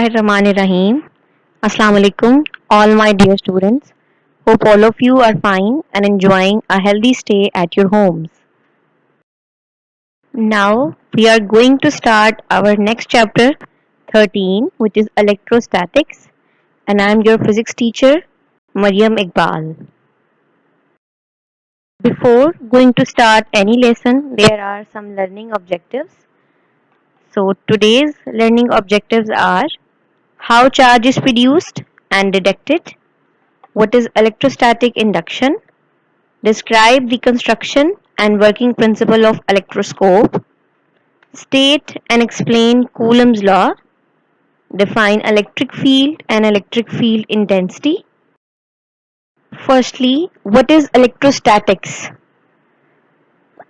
Bismillahirrahmanirrahim. Assalamu alaikum, all my dear students. Hope all of you are fine and enjoying a healthy stay at your homes. Now we are going to start our next chapter 13, which is electrostatics, and I am your physics teacher, Maryam Iqbal. Before going to start any lesson, there are some learning objectives. So today's learning objectives are how charge is produced and detected, what is electrostatic induction, describe the construction and working principle of electroscope, state and explain Coulomb's law, define electric field and electric field intensity. Firstly, what is electrostatics?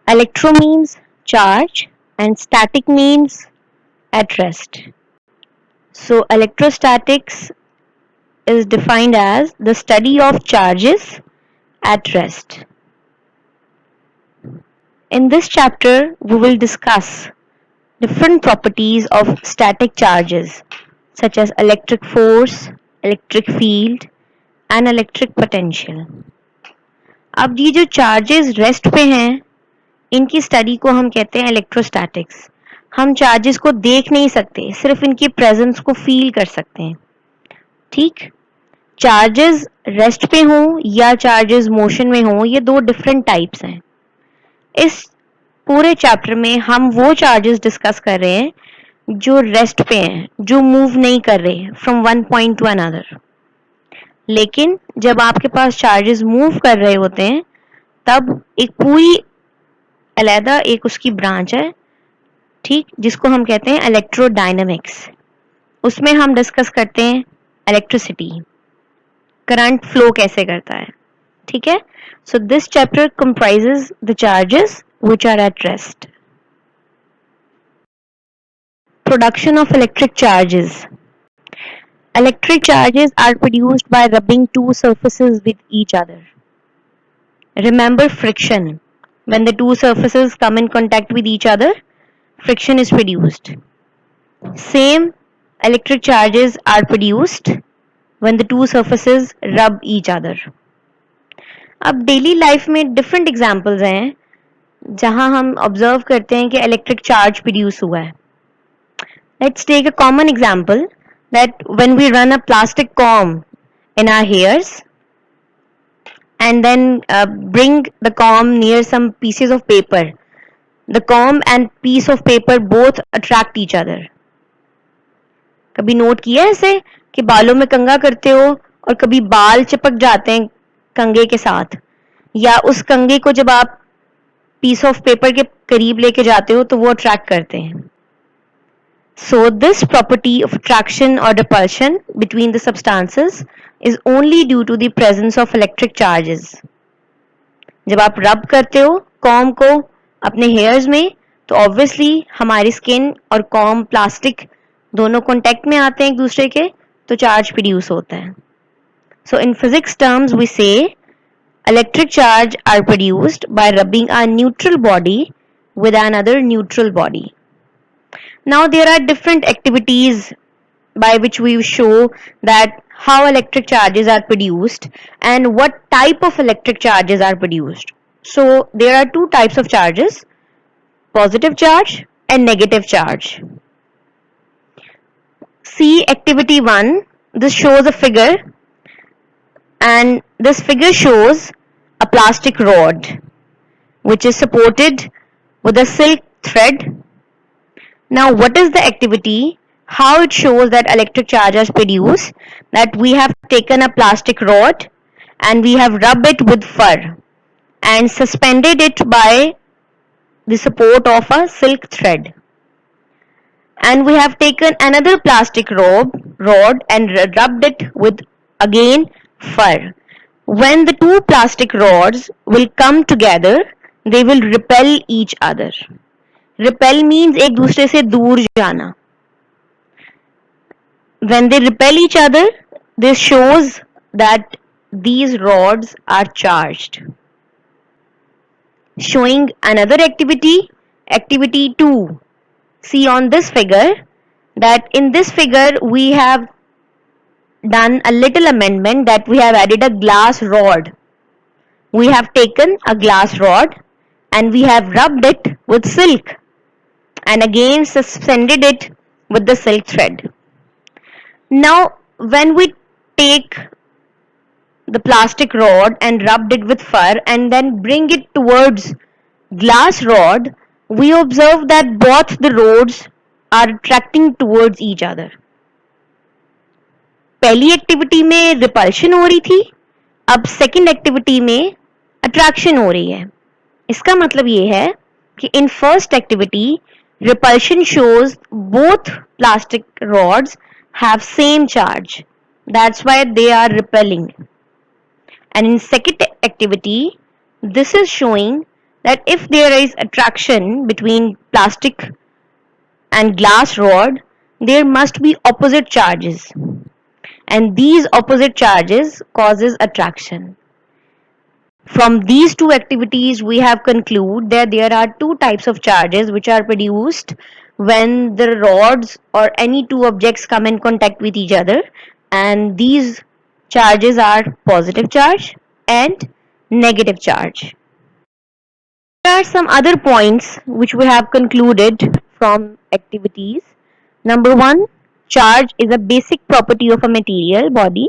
Electro means charge and static means at rest. So electrostatics is defined as the study of charges at rest. In this chapter, we will discuss different properties of static charges such as electric force, electric field and electric potential. अब ये जो charges rest पे हैं, इनकी study को हम कहते हैं इलेक्ट्रोस्टैटिक्स. हम चार्जेस को देख नहीं सकते, सिर्फ इनकी प्रेजेंस को फील कर सकते हैं. ठीक, चार्जेस रेस्ट पे हों या चार्जेस मोशन में हों, ये दो डिफरेंट टाइप्स हैं. इस पूरे चैप्टर में हम वो चार्जेस डिस्कस कर रहे हैं जो रेस्ट पे हैं, जो मूव नहीं कर रहे from one point two another. लेकिन जब आपके पास चार्जेस मूव कर रहे होते हैं तब एक पूरी अलहदा एक उसकी ब्रांच है, ठीक, जिसको हम कहते हैं इलेक्ट्रोडायनामिक्स. उसमें हम डिस्कस करते हैं इलेक्ट्रिसिटी, करंट फ्लो कैसे करता है. ठीक है. So this chapter comprises the charges which are at rest. Production of electric charges. Electric charges are produced by rubbing two surfaces with each other. Remember friction. When the two surfaces come in contact with each other, friction is produced. Same electric charges are produced when the two surfaces rub each other. अब daily life में different examples हैं जहां हम observe करते हैं कि electric charge produce हुआ है. Let's take a common example that when we run a plastic comb in our hairs and then bring the comb near some pieces of paper. The comb and piece of paper both attract each other. कभी note किया ऐसे कि बालों में कंघा करते हो और कभी बाल चिपक जाते हैं कंघे के साथ, या उस कंघे को जब आप पीस ऑफ पेपर के करीब लेके जाते हो तो वो अट्रैक्ट करते हैं. So this property of attraction और repulsion between the substances is only due to the presence of electric charges. जब आप रब करते हो कॉम को अपने हेयर्स में तो ऑब्वियसली हमारी स्किन और कॉम प्लास्टिक दोनों कांटेक्ट में आते हैं एक दूसरे के, तो चार्ज प्रोड्यूस होता है. सो इन फिजिक्स टर्म्स वी से electric charge are produced by rubbing a neutral body with another neutral body. Now there are different activities by which we show that how electric charges are produced and what type of electric charges are produced. So there are two types of charges, positive charge and negative charge. See activity 1. This shows a figure, and this figure shows a plastic rod which is supported with a silk thread. Now what is the activity? How it shows that electric charge is produced? That we have taken a plastic rod and we have rubbed it with fur and suspended it by the support of a silk thread. And we have taken another plastic rod and rubbed it with again fur. When the two plastic rods will come together, they will repel each other. Repel means एक दूसरे से दूर जाना. When they repel each other, this shows that these rods are charged. Showing another activity, activity 2. See on this figure, that in this figure we have done a little amendment, that we have added a glass rod. We have taken a glass rod and we have rubbed it with silk and again suspended it with the silk thread. Now, when we take the plastic rod and rubbed it with fur and then bring it towards glass rod, we observe that both the rods are attracting towards each other. पहली activity में repulsion हो रही थी, अब second activity में attraction हो रही है. इसका मतलब ये है कि in first activity repulsion shows both plastic rods have same charge, that's why they are repelling. And in second activity, this is showing that if there is attraction between plastic and glass rod, there must be opposite charges, and these opposite charges causes attraction. From these two activities, we have concluded that there are two types of charges which are produced when the rods or any two objects come in contact with each other, and these charges are positive charge and negative charge. There are some other points which we have concluded from activities. Number one, charge is a basic property of a material body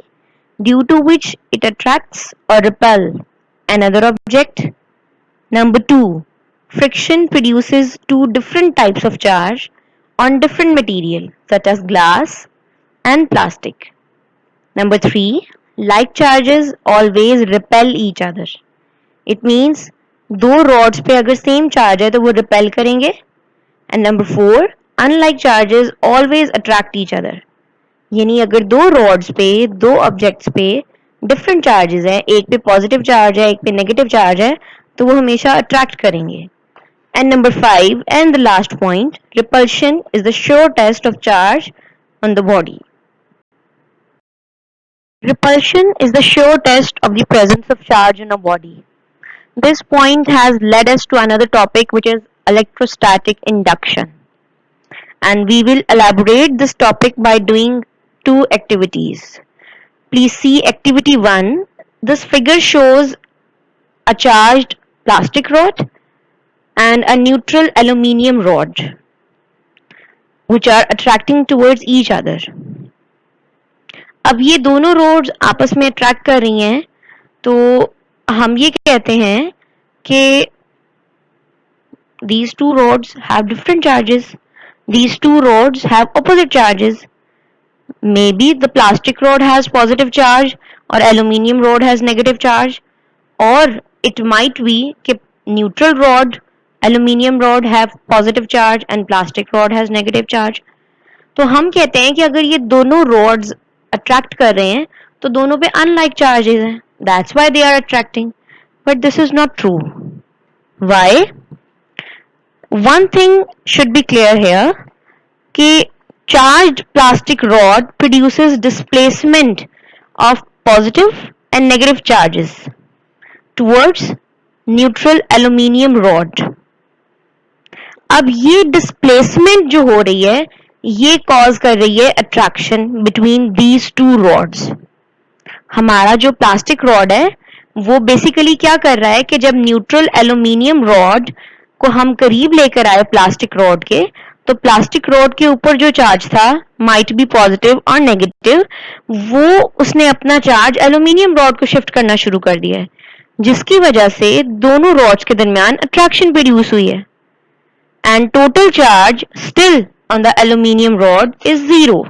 due to which it attracts or repels another object. Number two, friction produces two different types of charge on different material such as glass and plastic. Number three, like charges always repel each other. It means दो rods पे अगर same charge है तो वो repel करेंगे. And number four, unlike charges always attract each other. यानी अगर दो rods पे दो objects पे different charges है, एक पे positive charge है, एक पे negative charge है, तो वो हमेशा attract करेंगे. And number five, and the last point, repulsion is the sure test of charge on the body. Repulsion is the sure test of the presence of charge in a body. This point has led us to another topic, which is electrostatic induction. And we will elaborate this topic by doing two activities. Please see activity 1. This figure shows a charged plastic rod and a neutral aluminium rod, which are attracting towards each other. अब ये दोनों rods आपस में attract कर रही हैं, तो हम ये कहते हैं कि these two rods have different charges, these two rods have opposite charges. Maybe the plastic rod has positive charge or aluminium rod has negative charge, or it might be कि neutral rod, aluminium rod have positive charge and plastic rod has negative charge. तो हम कहते हैं कि अगर ये दोनों rods attract कर रहे हैं तो दोनों पे unlike charges हैं. That's why they are attracting. But this is not true. Why? One thing should be clear here कि charged plastic rod produces displacement of positive and negative charges towards neutral aluminium rod. अब ये displacement जो हो रही है ये cause कर रही है attraction between these two rods. हमारा जो plastic rod है वो बेसिकली क्या कर रहा है कि जब न्यूट्रल एल्यूमिनियम रॉड को हम करीब लेकर आए प्लास्टिक रॉड के, तो प्लास्टिक रॉड के ऊपर जो चार्ज था माइट बी पॉजिटिव और नेगेटिव, वो उसने अपना चार्ज एल्यूमिनियम रॉड को शिफ्ट करना शुरू कर दिया है, जिसकी वजह से दोनों रॉड्स के दरमियान अट्रैक्शन प्रोड्यूस हुई है. And total charge still on the aluminium rod is 0.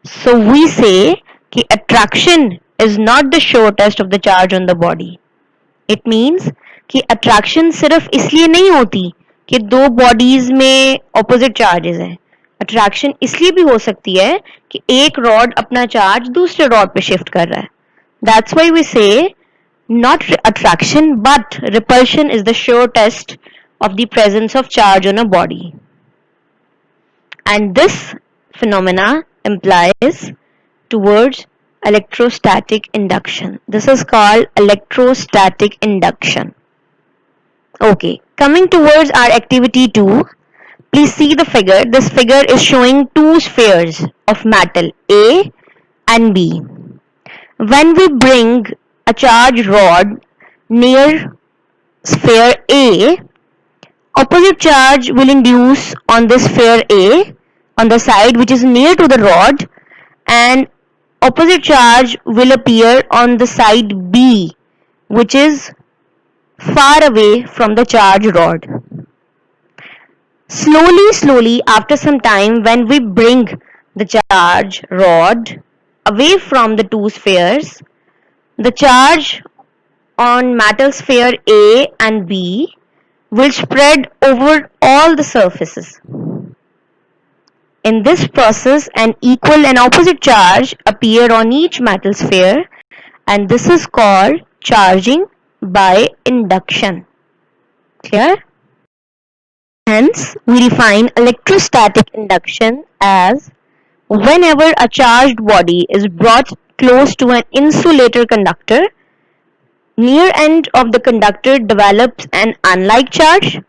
So we say कि attraction is not the sure test of the charge on the body. It means कि attraction सिर्फ इसलिए नहीं होती कि दो bodies में opposite charges हैं. Attraction इसलिए भी हो सकती है कि एक rod अपना charge दूसरे rod पे shift कर रहा है. That's why we say not attraction but repulsion is the sure test of the presence of charge on a body. And this phenomena implies towards electrostatic induction. This is called electrostatic induction. Okay, coming towards our activity 2, Please see the figure. This figure is showing two spheres of metal A and B. When we bring a charged rod near sphere A, opposite charge will induce on this sphere A on the side which is near to the rod, and opposite charge will appear on the side B which is far away from the charged rod. Slowly, after some time, when we bring the charge rod away from the two spheres, the charge on metal sphere A and B will spread over all the surfaces. In this process, an equal and opposite charge appear on each metal sphere, and this is called charging by induction. Clear? Hence, we define electrostatic induction as whenever a charged body is brought close to an insulator conductor, near end of the conductor develops an unlike charge,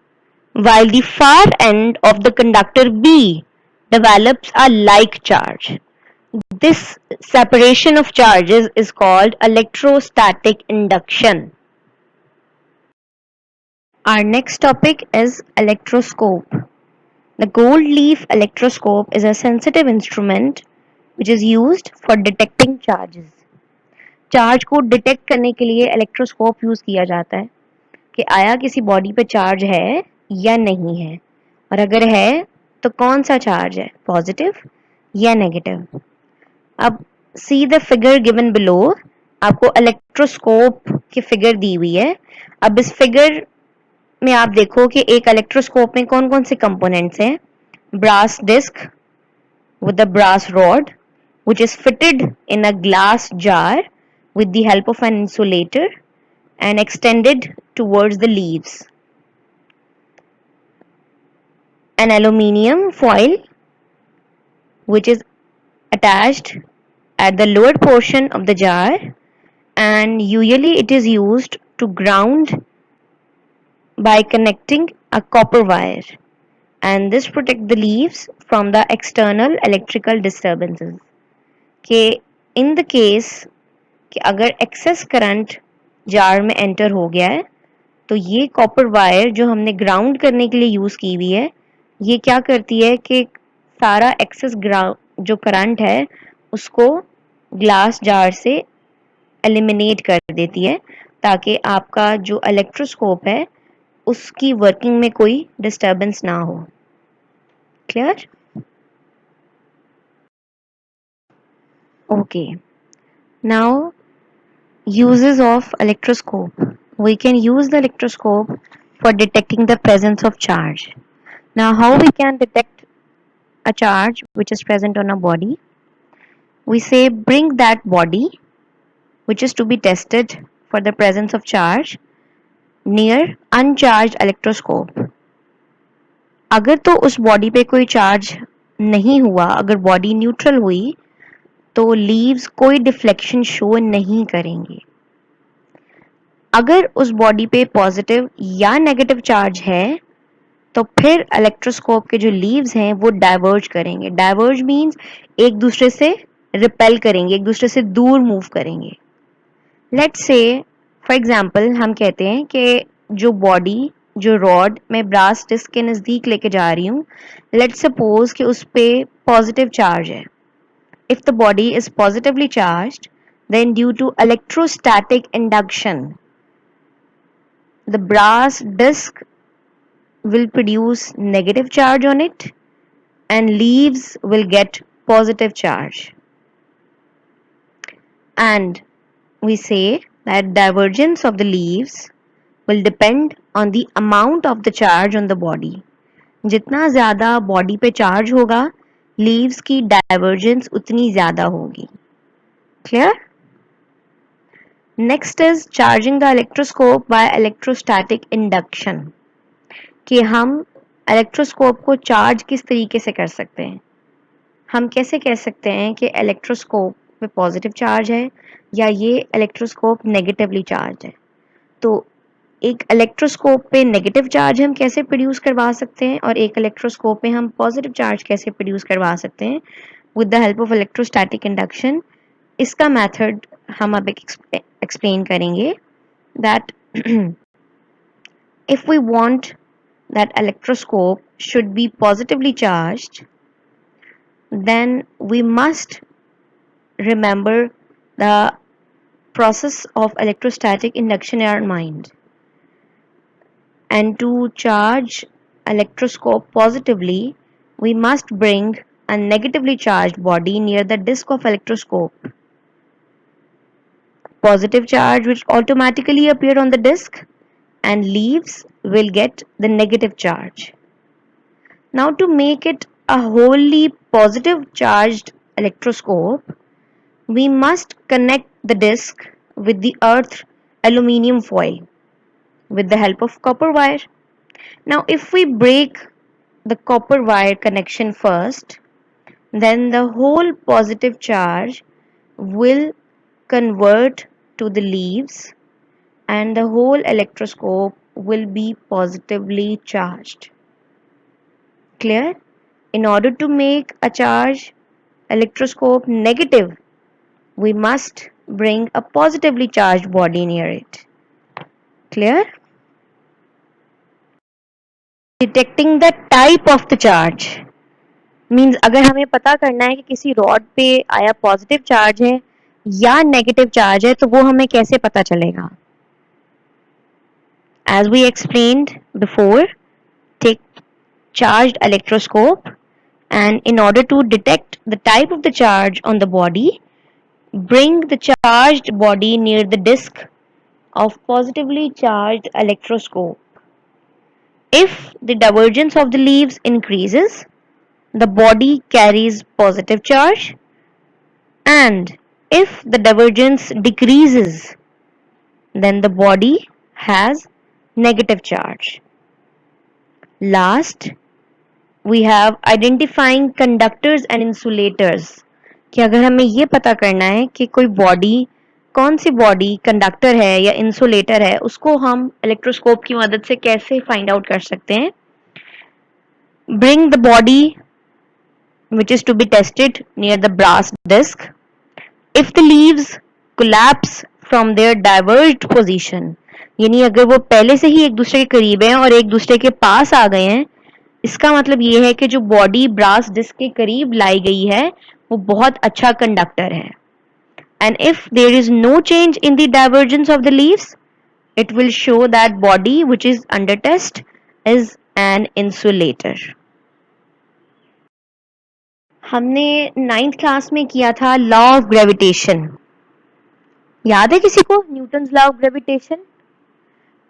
while the far end of the conductor B develops a like charge. This separation of charges is called electrostatic induction. Our next topic is electroscope. The gold leaf electroscope is a sensitive instrument which is used for detecting charges. Charge को detect करने के लिए electroscope use किया जाता है कि आया किसी बॉडी पे चार्ज है या नहीं है, और अगर है तो कौन सा चार्ज है, पॉजिटिव या नेगेटिव. अब see the figure given below. आपको इलेक्ट्रोस्कोप की फिगर दी हुई है. अब इस फिगर में आप देखो कि एक इलेक्ट्रोस्कोप में कौन कौन से कंपोनेंट्स हैं. brass disc with a brass rod which is fitted in a glass jar with the help of an insulator and extended towards the leaves. An aluminium foil which is attached at the lower portion of the jar, and usually it is used to ground by connecting a copper wire, and this protect the leaves from the external electrical disturbances. कि in the case कि अगर excess current jar में enter हो गया है तो ये copper wire जो हमने ग्राउंड करने के लिए यूज की हुई है, ये क्या करती है कि सारा एक्सेस जो करंट है उसको ग्लास जार से एलिमिनेट कर देती है, ताकि आपका जो इलेक्ट्रोस्कोप है उसकी वर्किंग में कोई डिस्टर्बेंस ना हो. Clear? Okay. Now uses of electroscope. We can use the electroscope for detecting the presence of charge. Now, how we can detect a charge which is present on a body? We say bring that body which is to be tested for the presence of charge near uncharged electroscope. अगर तो उस body पे कोई charge नहीं हुआ, अगर body neutral हुई तो लीव्स कोई डिफ्लेक्शन शो नहीं करेंगे. अगर उस बॉडी पे पॉजिटिव या नेगेटिव चार्ज है तो फिर इलेक्ट्रोस्कोप के जो लीव्स हैं वो डाइवर्ज करेंगे. डाइवर्ज मीन्स एक दूसरे से रिपेल करेंगे, एक दूसरे से दूर मूव करेंगे. लेट्स से फॉर एग्जांपल हम कहते हैं कि जो बॉडी जो रॉड मैं ब्रास डिस्क के नज़दीक लेके जा रही हूँ, लेट्स सपोज कि उस पे पॉजिटिव चार्ज है. If the body is positively charged, then due to electrostatic induction, the brass disc will produce negative charge on it and leaves will get positive charge. And we say that divergence of the leaves will depend on the amount of the charge on the body. जितना ज़्यादा body पे charge होगा, leaves की divergence उतनी ज़्यादा होगी. Clear? Next is charging the electroscope by electrostatic induction. कि हम इलेक्ट्रोस्कोप को चार्ज किस तरीके से कर सकते हैं. हम कैसे कह सकते हैं कि इलेक्ट्रोस्कोप में पॉजिटिव चार्ज है या ये इलेक्ट्रोस्कोप नेगेटिवली चार्ज है. तो एक इलेक्ट्रोस्कोप पे नेगेटिव चार्ज हम कैसे प्रोड्यूस करवा सकते हैं और एक इलेक्ट्रोस्कोप में हम पॉजिटिव चार्ज कैसे प्रोड्यूस करवा सकते हैं with the help of electrostatic induction, इसका मेथड हम अब एक्सप्लेन करेंगे। That if we want that electroscope should be positively charged, then we must remember the process of electrostatic induction in our mind. And to charge electroscope positively, we must bring a negatively charged body near the disk of electroscope. Positive charge which automatically appear on the disk and leaves will get the negative charge. Now to make it a wholly positive charged electroscope, we must connect the disk with the earth aluminium foil with the help of copper wire. Now if we break the copper wire connection first, then the whole positive charge will convert to the leaves and the whole electroscope will be positively charged. Clear? In order to make a charge electroscope negative, we must bring a positively charged body near it. Clear? Detecting the type of the charge means अगर हमें पता करना है कि किसी rod पे आया positive charge है या नेगेटिव चार्ज है तो वो हमें कैसे पता चलेगा? As we explained before, take charged electroscope, and in order to detect the type of the charge on the body, bring the charged body near the disk of positively charged electroscope. If the divergence of the leaves increases, the body carries positive charge, and if the divergence decreases, then the body has negative charge. Last, we have identifying conductors and insulators, कि अगर हमें ये पता करना है कि कोई body कौन सी बॉडी कंडक्टर है या इंसुलेटर है, उसको हम इलेक्ट्रोस्कोप की मदद से कैसे फाइंड आउट कर सकते हैं। Bring the body which is to be tested near the brass disc. If the leaves collapse from their diverged position, यानी अगर वो पहले से ही एक दूसरे के करीब हैं और एक दूसरे के पास आ गए हैं, इसका मतलब ये है कि जो बॉडी ब्रास डिस्क के करीब लाई गई है वो बहुत अच्छा कंडक्टर है। And if there is no change in the divergence of the leaves, it will show that body which is under test is an insulator. हमने 9th क्लास में किया था लॉ ऑफ ग्रेविटेशन, याद है किसी को न्यूटन्स लॉ ऑफ ग्रेविटेशन?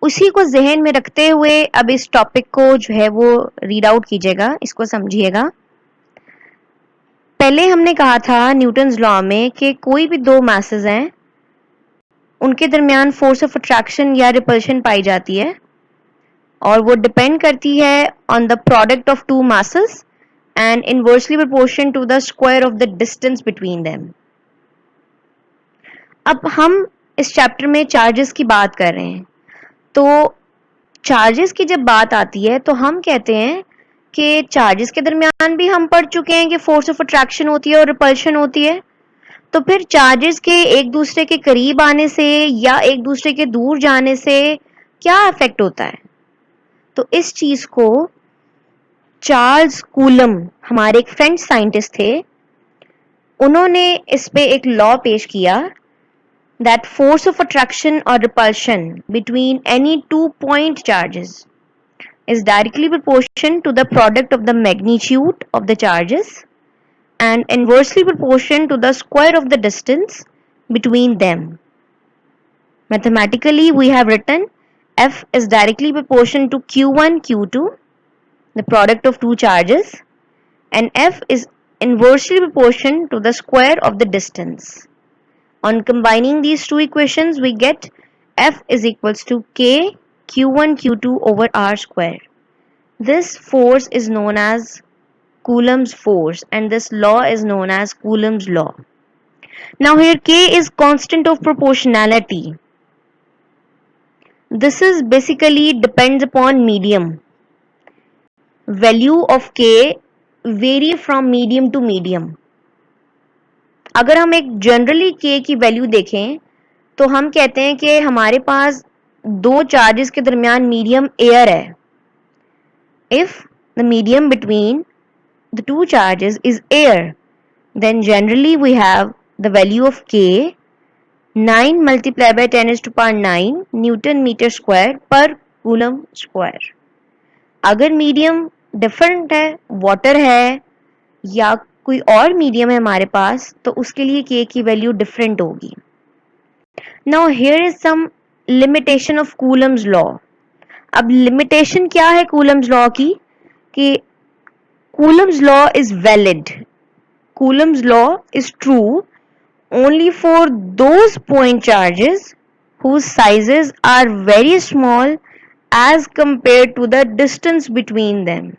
उसी को जहन में रखते हुए अब इस टॉपिक को जो है वो रीड आउट कीजिएगा, इसको समझिएगा। पहले हमने कहा था न्यूटन्स लॉ में कि कोई भी दो मासेस हैं उनके दरमियान फोर्स ऑफ अट्रैक्शन या रिपल्शन पाई जाती है और वो डिपेंड करती है on the product of two masses and inversely proportion to the square of the distance between them. अब हम इस चैप्टर में चार्जेस की बात कर रहे हैं, तो चार्जेस की जब बात आती है तो हम कहते हैं कि चार्जेस के दरमियान भी हम पढ़ चुके हैं कि फोर्स ऑफ अट्रैक्शन होती है और रिपल्शन होती है, तो फिर चार्जेस के एक दूसरे के करीब आने से या एक दूसरे के दूर जाने से क्या इफेक्ट होता है? तो इस चीज को चार्ल्स कूलम, हमारे एक फ्रेंच साइंटिस्ट थे, उन्होंने इस पे एक लॉ पेश किया that force of attraction or repulsion between any 2-point charges is directly proportional to the product of the magnitude of the charges and inversely proportional to the square of the distance between them. Mathematically, we have written F is directly proportional to Q1, Q2, the product of two charges, and F is inversely proportional to the square of the distance. On combining these two equations, we get F is equals to K Q1 Q2 over R square. This force is known as Coulomb's force and this law is known as Coulomb's law. Now here K is constant of proportionality. This is basically depends upon medium. Value of K vary from medium to medium. अगर हम एक generally K की value देखें तो हम कहते हैं कि हमारे पास दो चार्जेस के दरमियान मीडियम एयर है. If the medium between the two charges is air, then generally we have the value of K 9 multiplied by 10 to the power 9 Newton meter square per coulomb square. अगर medium different है, water है या कोई और medium है हमारे पास, तो उसके लिए K की वैल्यू डिफरेंट होगी. Now here is some limitation of Coulomb's law. अब लिमिटेशन क्या है कूलम्स लॉ की कि Coulomb's law is valid, Coulomb's law is true only for those point charges whose sizes are very small as compared to the distance between them.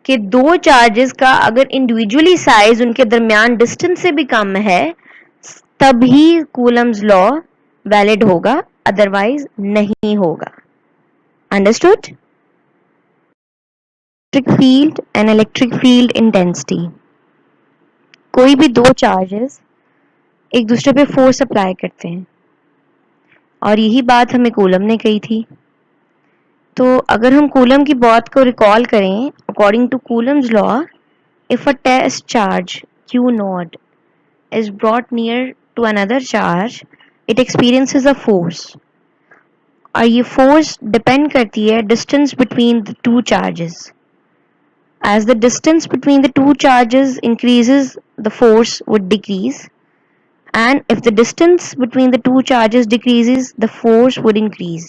कि दो charges का अगर individually size उनके दरमियान डिस्टेंस से भी कम है तभी कूलम्स लॉ वैलिड होगा, अदरवाइज नहीं होगा. Understood? Electric field and electric field intensity. कोई भी दो चार्जेस एक दूसरे पे फोर्स अप्लाई करते हैं और यही बात हमें कूलम ने कही थी. तो अगर हम कूलम की बात को रिकॉल करें, according to Coulomb's law, if a test charge Q naught is brought near to another charge, it experiences a force. और ये force depend करती है distance between the two charges. As the distance between the two charges increases, the force would decrease. And if the distance between the two charges decreases, the force would increase.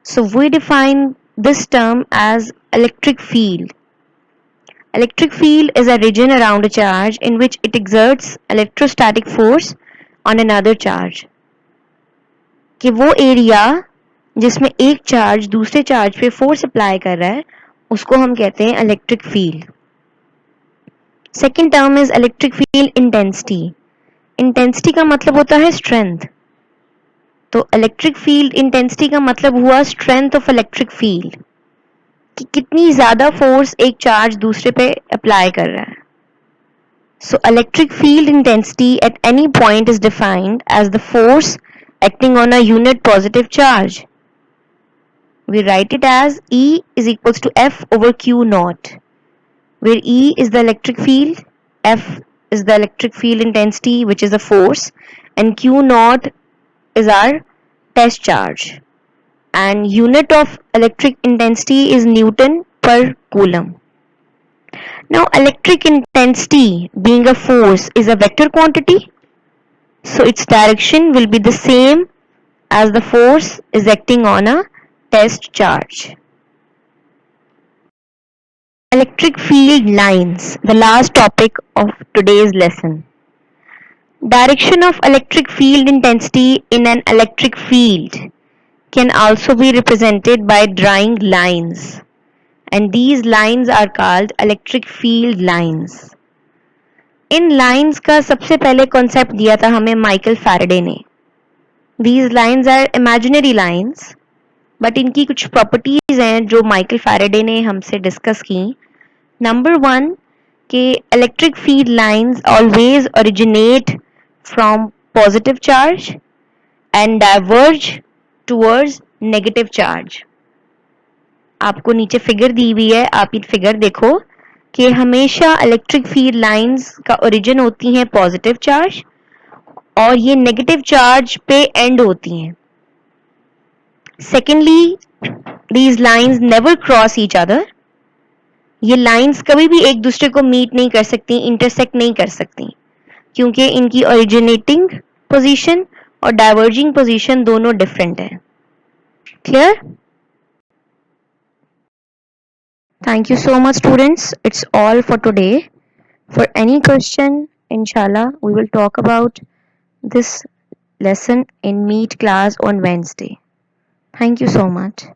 So we define this term as electric field. Electric field is a region around a charge in which it exerts electrostatic force on another charge. कि वो area जिसमें एक charge दूसरे charge पे force apply कर रहा है उसको हम कहते हैं electric field. Second term is electric field intensity. Intensity का मतलब होता है स्ट्रेंथ. तो इलेक्ट्रिक फील्ड इंटेंसिटी का मतलब हुआ स्ट्रेंथ ऑफ इलेक्ट्रिक फील्ड, कि कितनी ज्यादा फोर्स एक चार्ज दूसरे पे अप्लाई कर रहा है. So electric field intensity at any point is defined as the force acting on a unit positive charge. We write it as E is equals to F over Q naught, where E is the electric field, F is the electric field intensity, which is a force, and Q naught is our test charge. And unit of electric intensity is Newton per coulomb. Now, electric intensity being a force is a vector quantity, so its direction will be the same as the force is acting on a test charge. Electric field lines, the last topic of today's lesson. Direction of electric field intensity in an electric field can also be represented by drawing lines, and these lines are called electric field lines. In lines का सबसे पहले concept दिया था हमें Michael Faraday ने. These lines are imaginary lines, but इनकी कुछ properties हैं जो माइकल फैराडे ने हमसे डिस्कस की. नंबर 1 कि electric field lines always originate from positive charge and diverge towards negative charge. आपको नीचे फिगर दी हुई है, आप ये फिगर देखो कि हमेशा इलेक्ट्रिक फील्ड लाइंस का ओरिजिन होती हैं पॉजिटिव चार्ज और ये नेगेटिव चार्ज पे एंड होती हैं. Secondly, these lines never cross each other. ये लाइंस कभी भी एक दूसरे को मीट नहीं कर सकती, इंटरसेक्ट नहीं कर सकती, क्योंकि इनकी ओरिजिनेटिंग पोजीशन और डाइवर्जिंग पोजीशन दोनों डिफरेंट है. Clear? Thank you so much, students. It's all for today. For any question, inshallah, we will talk about this lesson in Meet class on Wednesday. Thank you so much.